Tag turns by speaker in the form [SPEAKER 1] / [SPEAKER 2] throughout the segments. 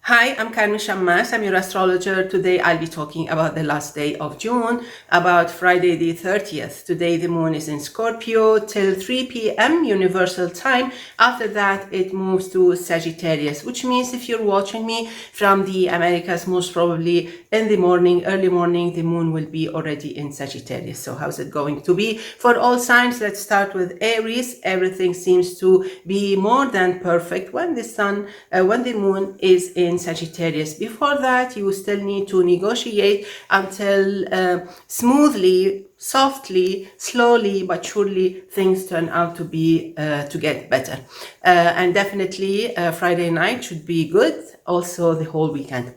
[SPEAKER 1] Hi, I'm Carmen Chammas. I'm your astrologer. Today I'll be talking about the last day of June, about Friday the 30th. Today the moon is in Scorpio till 3 p.m. Universal Time. After that it moves to Sagittarius, which means if you're watching me from the Americas, most probably in the morning, early morning, the moon will be already in Sagittarius. So how's it going to be for all signs? Let's start with Aries. Everything seems to be more than perfect when the moon is in Sagittarius. Before that, you still need to negotiate until smoothly, softly, slowly but surely things turn out to be to get better. And definitely Friday night should be good, also the whole weekend.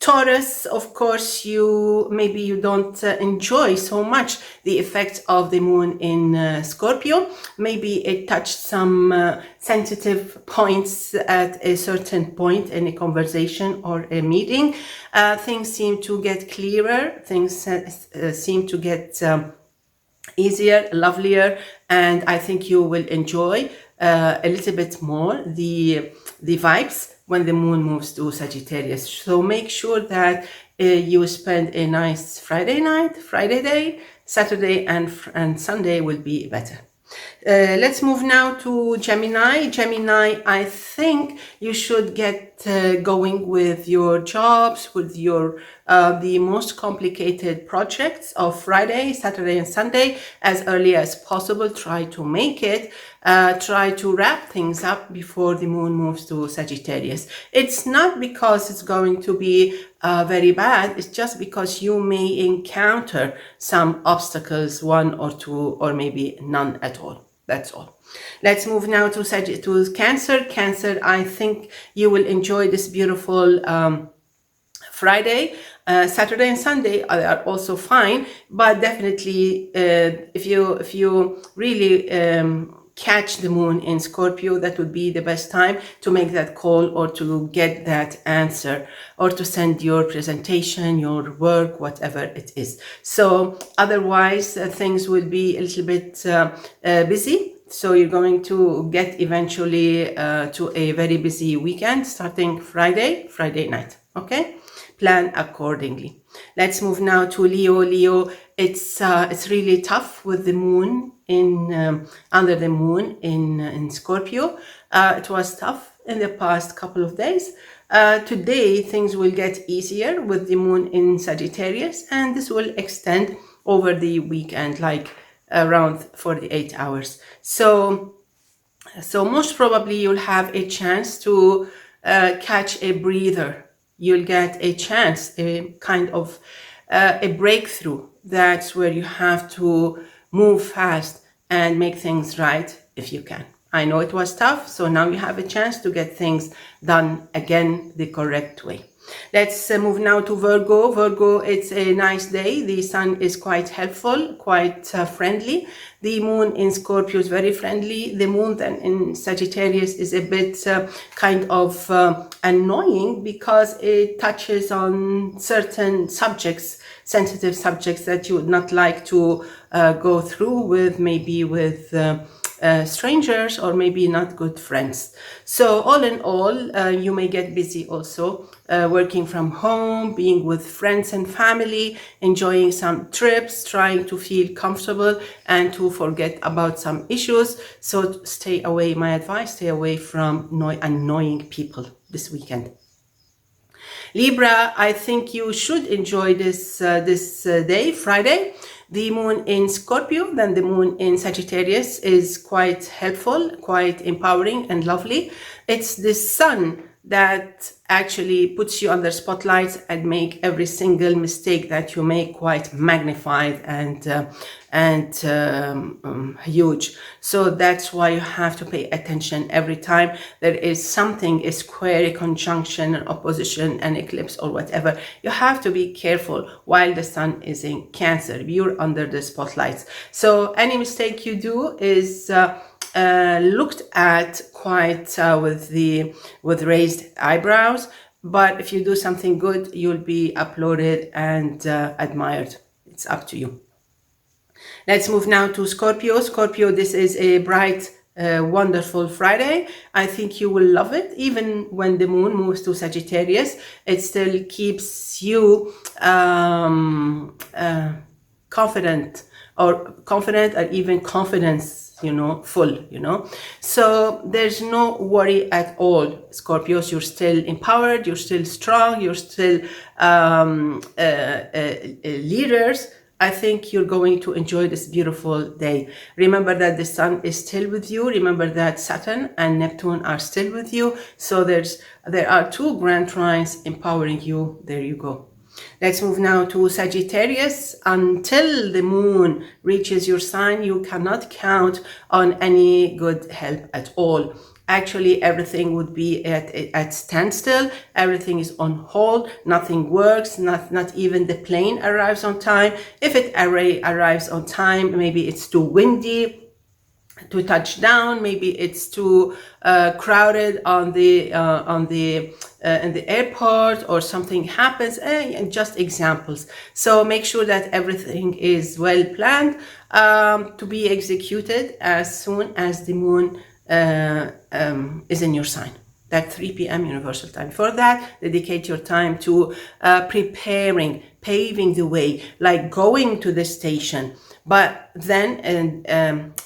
[SPEAKER 1] Taurus, of course, maybe you don't enjoy so much the effects of the moon in Scorpio. Maybe it touched some sensitive points at a certain point in a conversation or a meeting. Things seem to get clearer. Things seem to get easier, lovelier, and I think you will enjoy a little bit more the vibes when the moon moves to Sagittarius. So make sure that you spend a nice Friday night, Friday day, Saturday and Sunday will be better. Let's move now to Gemini. Gemini, I think you should get going with your jobs, with your the most complicated projects of Friday, Saturday, and Sunday as early as possible. Try to make it. Try to wrap things up before the moon moves to Sagittarius. It's not because it's going to be very bad. It's just because you may encounter some obstacles, one or two, or maybe none at all. That's all. Let's move now to Cancer. Cancer, I think you will enjoy this beautiful Friday. Saturday and Sunday are also fine, but definitely if you really catch the moon in Scorpio, that would be the best time to make that call or to get that answer or to send your presentation, your work, whatever it is. So otherwise things will be a little bit busy. So you're going to get eventually to a very busy weekend starting Friday night. Okay? Plan accordingly. Let's move now to Leo. Leo, it's really tough with the moon under the moon in Scorpio. It was tough in the past couple of days. Today things will get easier with the moon in Sagittarius, and this will extend over the weekend, like around 48 hours. So most probably you'll have a chance to catch a breather. You'll get a chance, a kind of a breakthrough. That's where you have to move fast and make things right if you can. I know it was tough, so now you have a chance to get things done again the correct way. Let's move now to Virgo. Virgo, it's a nice day. The sun is quite helpful, quite friendly. The moon in Scorpio is very friendly. The moon then in Sagittarius is a bit kind of annoying because it touches on certain subjects, sensitive subjects that you would not like to go through with, maybe with strangers or maybe not good friends. So all in all, you may get busy also working from home, being with friends and family, enjoying some trips, trying to feel comfortable and to forget about some issues. So stay away, my advice, stay away from annoying people this weekend. Libra, I think you should enjoy this day, Friday. The moon in Scorpio, then the moon in Sagittarius is quite helpful, quite empowering and lovely. It's the sun that actually puts you under spotlights and make every single mistake that you make quite magnified and huge. So that's why you have to pay attention every time there is something, a square, a conjunction, an opposition, an eclipse or whatever. You have to be careful while the sun is in Cancer. You're under the spotlights. So any mistake you do is looked at quite with raised eyebrows, but if you do something good, you'll be applauded and admired. It's up to you. Let's move now to Scorpio. Scorpio, this is a bright wonderful Friday. I think you will love it. Even when the moon moves to Sagittarius, it still keeps you confident or even confidence, full, So there's no worry at all, Scorpios. You're still empowered, you're still strong, you're still leaders. I think you're going to enjoy this beautiful day. Remember that the sun is still with you. Remember that Saturn and Neptune are still with you. So there are two grand trines empowering you. There you go. Let's move now to Sagittarius. Until the moon reaches your sign, you cannot count on any good help at all. Actually, everything would be at standstill. Everything is on hold. Nothing works. Not even the plane arrives on time. If it arrives on time, maybe it's too windy to touch down. Maybe it's too crowded in the airport, or something happens. And just examples. So make sure that everything is well planned to be executed as soon as the moon is in your sign. That 3 p.m. universal time. For that, dedicate your time to paving the way, like going to the station. But then,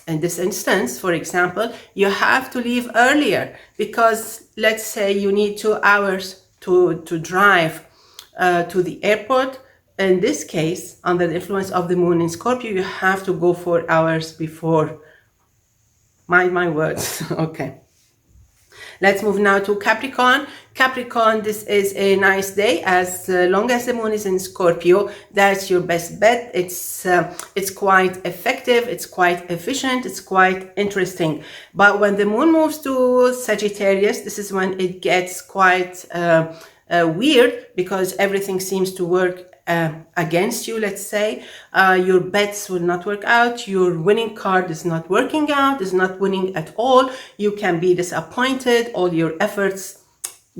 [SPEAKER 1] in this instance, for example, you have to leave earlier, because let's say you need 2 hours to drive to the airport. In this case, under the influence of the moon in Scorpio, you have to go 4 hours before. Mind my words. Okay. Let's move now to Capricorn. Capricorn, this is a nice day. As long as the moon is in Scorpio, that's your best bet. It's quite effective. It's quite efficient. It's quite interesting. But when the moon moves to Sagittarius, this is when it gets quite weird, because everything seems to work against you. Let's say your bets will not work out, your winning card is not working out, is not winning at all. You can be disappointed, all your efforts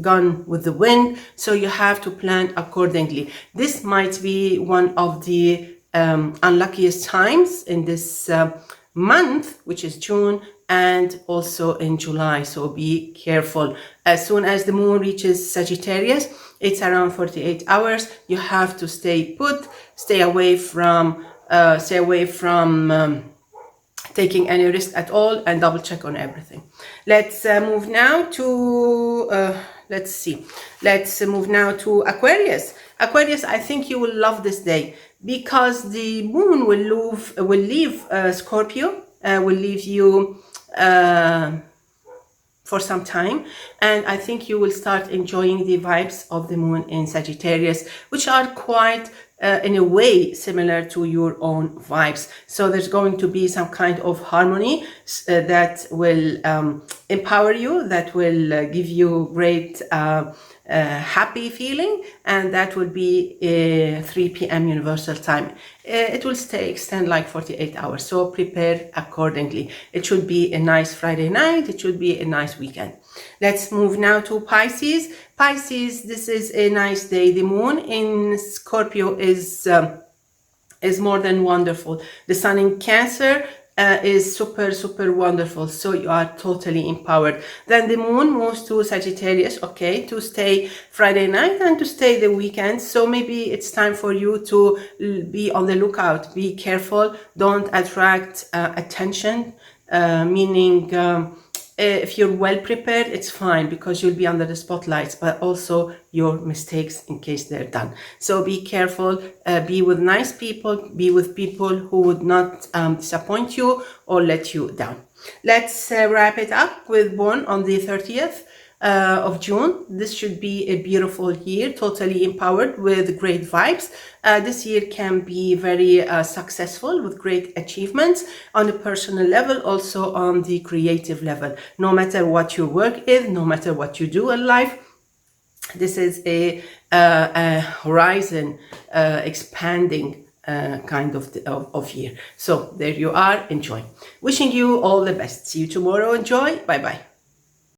[SPEAKER 1] gone with the wind. So you have to plan accordingly. This might be one of the unluckiest times in this month, which is June, and also in July. So be careful. As soon as the moon reaches Sagittarius, it's around 48 hours. You have to stay put, stay away from taking any risk at all, and double check on everything. Let's move now to Let's move now to Aquarius. Aquarius, I think you will love this day, because the moon will leave Scorpio, will leave you for some time, and I think you will start enjoying the vibes of the moon in Sagittarius, which are quite in a way similar to your own vibes. So there's going to be some kind of harmony that will empower you, that will give you great happy feeling, and that will be 3 p.m. universal time. It will extend like 48 hours, so prepare accordingly. It should be a nice Friday night. It should be a nice weekend. Let's move now to Pisces. Pisces, this is a nice day. The moon in Scorpio is more than wonderful. The sun in Cancer is super wonderful, so you are totally empowered. Then the moon moves to Sagittarius, okay, to stay Friday night and to stay the weekend. So maybe it's time for you to be on the lookout. Be careful, don't attract attention, meaning if you're well prepared, it's fine, because you'll be under the spotlights, but also your mistakes in case they're done. So be careful, be with nice people, be with people who would not disappoint you or let you down. Let's wrap it up with born on the 30th of June. This should be a beautiful year, totally empowered with great vibes. This year can be very successful with great achievements on a personal level, also on the creative level. No matter what your work is, no matter what you do in life, this is a horizon expanding kind of year. So there you are. Enjoy. Wishing you all the best. See you tomorrow. Enjoy. Bye bye.